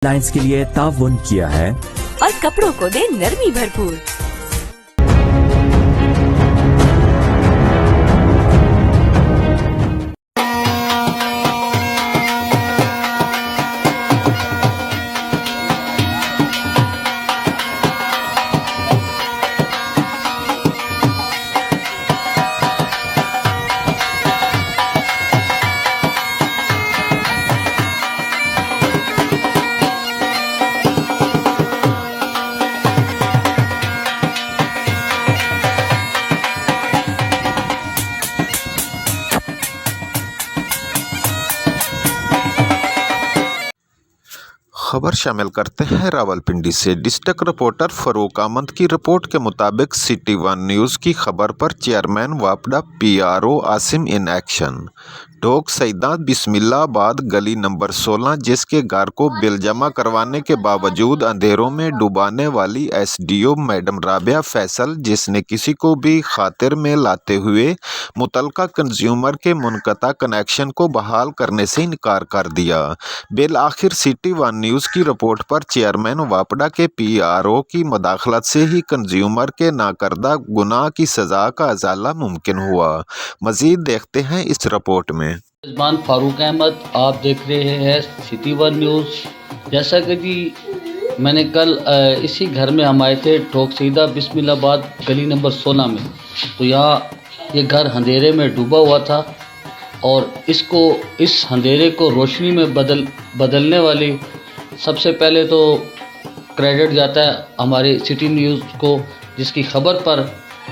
Lines के लिए ताउन किया है और कपड़ों को दे नरमी भरपूर। खबर शामिल करते हैं रावलपिंडी से। डिस्ट्रिक्ट रिपोर्टर फरूक अहमद की रिपोर्ट के मुताबिक सिटी वन न्यूज़ की खबर पर चेयरमैन वापडा PRO आसिम इन एक्शन। टोक सईदा बिस्मिल्लाबाद गली नंबर 16 जिसके घर को बिल जमा करवाने के बावजूद अंधेरों में डुबाने वाली SDO मैडम राबिया फैसल, जिसने किसी को भी खातिर में लाते हुए मुतलका कंज्यूमर के मुनक़ता कनेक्शन को बहाल करने से इनकार कर दिया। बिल आखिर सिटी वन न्यूज़ की रिपोर्ट पर चेयरमैन वापडा के PRO की मदाखलत से ही कंज्यूमर के नाकर्दा गुनाह की सज़ा का अजाला मुमकिन हुआ। मज़ीद देखते हैं इस रिपोर्ट में। मेज़बान फारूक अहमद, आप देख रहे हैं सिटी वन न्यूज़। जैसा कि जी मैंने कल इसी घर में हम आए थे ठोक सीधा बिस्मिल्लाबाद गली नंबर 16 में, तो यहाँ ये घर अंधेरे में डूबा हुआ था और इस अंधेरे को रोशनी में बदलने वाली सबसे पहले तो क्रेडिट जाता है हमारी सिटी न्यूज़ को, जिसकी खबर पर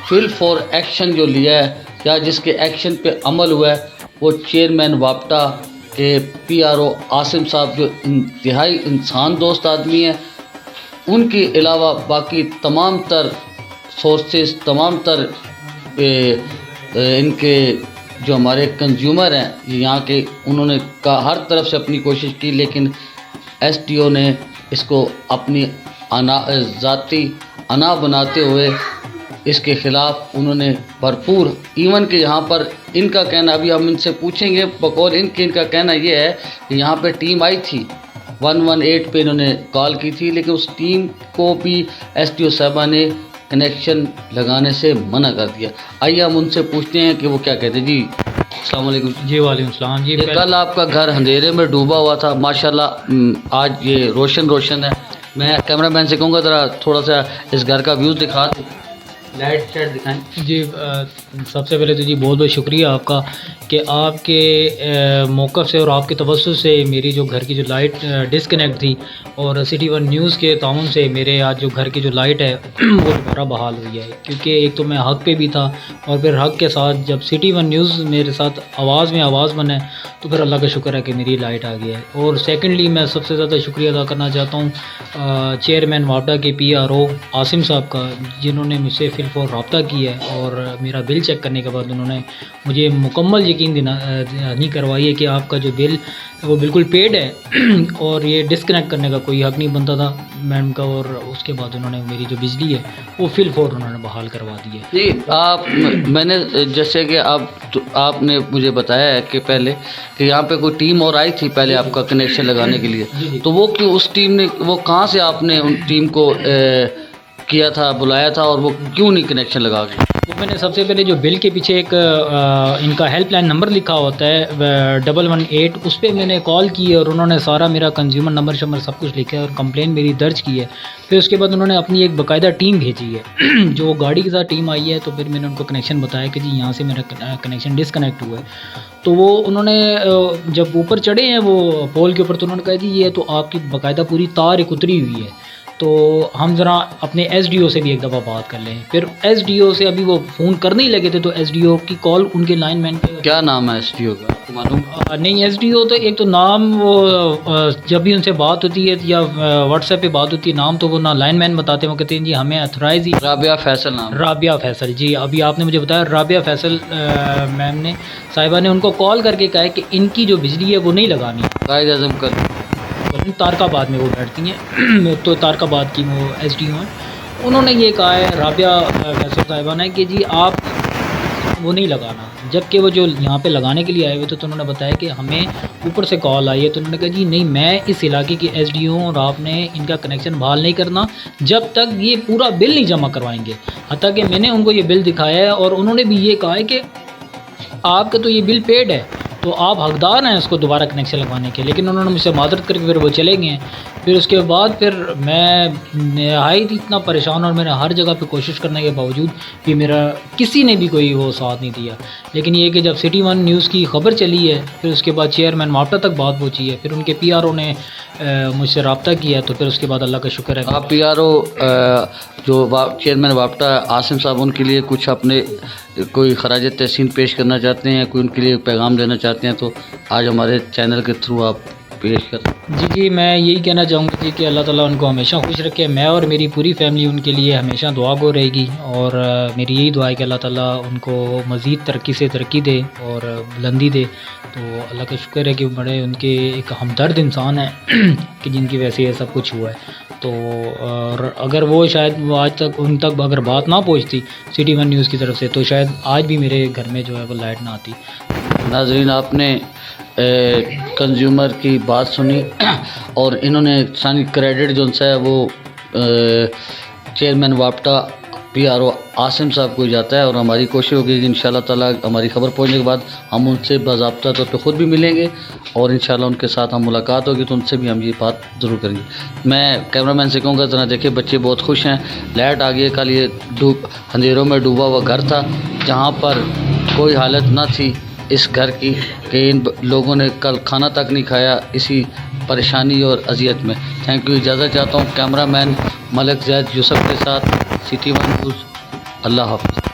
फिल फॉर एक्शन जो लिया है या जिसके एक्शन पे अमल हुआ है वो चेयरमैन वापडा के PRO आसिम साहब, जो इंतहाई इंसान दोस्त आदमी हैं। उनके अलावा बाकी तमाम तर सोर्सेस, तमाम तर इनके जो हमारे कंज्यूमर हैं यहाँ के, उन्होंने हर तरफ से अपनी कोशिश की, लेकिन SDO ने इसको अपनी ज़ाती अना बनाते हुए इसके ख़िलाफ़ उन्होंने भरपूर, इवन कि यहाँ पर इनका कहना, अभी हम इनसे पूछेंगे बकौल इनका कहना ये है कि यहाँ पे टीम आई थी 118 पे इन्होंने कॉल की थी, लेकिन उस टीम को भी SDO साहबा ने कनेक्शन लगाने से मना कर दिया। आइए हम उनसे पूछते हैं कि वो क्या कहते हैं। जी अस्सलाम वालेकुम। जी वालेकुम सलाम। जी कल आपका घर अंधेरे में डूबा हुआ था, माशाल्लाह आज ये रोशन है। मैं कैमरामैन से कहूँगा ज़रा थोड़ा सा इस घर का व्यूज़ दिखा दें, लाइट शेड दिखाएं। जी सबसे पहले तो जी बहुत बहुत शुक्रिया आपका कि आपके मौक़िफ़ से और आपके तवज्जुह से मेरी जो घर की जो लाइट डिस्कनेक्ट थी और सिटी वन न्यूज़ के ताउन से मेरे आज जो घर की जो लाइट है वो दोबारा बहाल हुई है। क्योंकि एक तो मैं हक़ पे भी था और फिर हक़ के साथ जब सिटी वन न्यूज़ मेरे साथ आवाज़ में आवाज़ बने तो फिर अल्लाह का शुक्र है कि मेरी लाइट आ गई है। और सेकेंडली मैं सबसे ज़्यादा शुक्रिया अदा करना चाहता हूँ चेयरमैन वापडा के PRO आसिम साहब का, जिन्होंने मुझसे फिल फॉर रब्ता किया है और मेरा बिल चेक करने के बाद उन्होंने मुझे मुकम्मल यकीन नहीं करवाई है कि आपका जो बिल वो बिल्कुल पेड है और ये डिस्कनेक्ट करने का कोई हक़ नहीं बनता था मैडम का। और उसके बाद उन्होंने मेरी जो बिजली है वो फिल फॉर उन्होंने बहाल करवा दी है। जी मैंने जैसे कि आपने मुझे बताया है कि पहले कि यहाँ पे कोई टीम और आई थी पहले आपका कनेक्शन लगाने के लिए, तो वो क्यों उस टीम ने, वो कहाँ से आपने उन टीम को किया था, बुलाया था, और वो क्यों नहीं कनेक्शन लगा के? तो मैंने सबसे पहले जो बिल के पीछे एक इनका हेल्पलाइन नंबर लिखा होता है 118, उस पर मैंने कॉल की और उन्होंने सारा मेरा कंज्यूमर नंबर सब कुछ लिखा है और कंप्लेन मेरी दर्ज की है। फिर उसके बाद उन्होंने अपनी एक बाकायदा टीम भेजी है जो गाड़ी के साथ टीम आई है। तो फिर मैंने उनको कनेक्शन बताया कि जी यहाँ से मेरा कनेक्शन डिसकनेक्ट हुआ है। तो वो उन्होंने जब ऊपर चढ़े हैं वो पोल के ऊपर, तो उन्होंने कहा जी ये तो आपकी बाकायदा पूरी तार एक उतरी हुई है, तो हम ज़रा अपने SDO से भी एक दफ़ा बात कर लें। फिर SDO से अभी वो फ़ोन करने ही लगे थे तो SDO की कॉल उनके लाइन मैन पे। क्या नाम है SDO का, मालूम? नहीं, SDO तो एक तो नाम वो जब भी उनसे बात होती है या WhatsApp पे बात होती है, नाम तो वो ना लाइन मैन बताते हैं, वो कहते हैं जी हमें अथराइज ही। राबिया फैसल नाम? राबिया फैसल जी, अभी आपने मुझे बताया राबिया फैसल मैम ने, साहिबा ने उनको कॉल करके कहा है कि इनकी जो बिजली है वो नहीं लगानी। कायद आज़म कर तारकाबाद में वो बैठती हैं तो तारकाबाद की वो SDO हैं। उन्होंने ये कहा है राबिया फैसल साहिबा ने कि जी आप وہ نہیں لگانا، جبکہ وہ جو یہاں پہ لگانے کے لیے آئے ہوئے تھے تو انہوں نے بتایا کہ ہمیں اوپر سے کال آئی ہے، تو انہوں نے کہا جی نہیں، میں اس علاقے کی ایس ڈی او اور آپ نے ان کا کنیکشن بحال نہیں کرنا جب تک یہ پورا بل نہیں جمع کروائیں گے۔ حتیٰ کہ میں نے ان کو یہ بل دکھایا ہے اور انہوں نے بھی یہ کہا ہے کہ آپ کا تو یہ بل پیڈ ہے تو آپ حقدار ہیں اس کو دوبارہ کنیکشن لگوانے کے، لیکن انہوں نے مجھ سے معذرت کر کے پھر وہ چلے گئے ہیں۔ پھر اس کے بعد پھر میں نہایت اتنا پریشان، اور میں نے ہر جگہ پہ کوشش کرنے کے باوجود بھی میرا کسی نے بھی کوئی وہ ساتھ نہیں دیا۔ لیکن یہ کہ جب سٹی ون نیوز کی خبر چلی ہے، پھر اس کے بعد چیئرمین واپٹا تک بات پہنچی ہے، پھر ان کے پی آر او نے مجھ سے رابطہ کیا، تو پھر اس کے بعد اللہ کا شکر ہے آپ پی آر او جو چیئرمین واپٹا عاصم صاحب، ان کے لیے کچھ اپنے کوئی خراج تحسین پیش کرنا چاہتے ہیں، کوئی ان کے لیے پیغام دینا چاہتے ہیں تو آج ہمارے چینل کے تھرو آپ پیش کریں۔ جی میں یہی کہنا چاہوں گا جی کہ اللہ تعالیٰ ان کو ہمیشہ خوش رکھے، میں اور میری پوری فیملی ان کے لیے ہمیشہ دعا گو رہے گی، اور میری یہی دعا ہے کہ اللہ تعالیٰ ان کو مزید ترقی سے ترقی دے اور بلندی دے۔ تو اللہ کا شکر ہے کہ بڑے ان کے ایک ہمدرد انسان ہیں کہ جن کی وجہ سے یہ سب کچھ ہوا ہے۔ تو اور اگر وہ شاید وہ آج تک ان تک اگر بات نہ پہنچتی سٹی ون نیوز کی طرف سے تو شاید آج بھی میرے گھر میں جو ہے وہ لائٹ نہ آتی۔ ناظرین، آپ نے کنزیومر کی بات سنی، اور انہوں نے سانی کریڈٹ جو ہے وہ چیئرمین واپٹا پی آر او عاصم صاحب کو جاتا ہے، اور ہماری کوشش ہوگی کہ انشاءاللہ تعالیٰ ہماری خبر پہنچنے کے بعد ہم ان سے باضابطہ طور پہ خود بھی ملیں گے، اور انشاءاللہ ان کے ساتھ ہم ملاقات ہوگی تو ان سے بھی ہم یہ بات ضرور کریں گے۔ میں کیمرہ مین سے کہوں گا ذرا دیکھیں، بچے بہت خوش ہیں، لائٹ آ گئی ہے۔ کل یہ اندھیروں میں ڈوبا ہوا گھر تھا جہاں پر کوئی حالت نہ تھی اس گھر کی کہ ان لوگوں نے کل کھانا تک نہیں کھایا اسی پریشانی اور اذیت میں۔ تھینک یو، اجازت چاہتا ہوں کیمرہ مین ملک زید یوسف کے ساتھ، سٹی ون نیوز۔ اللہ حافظ۔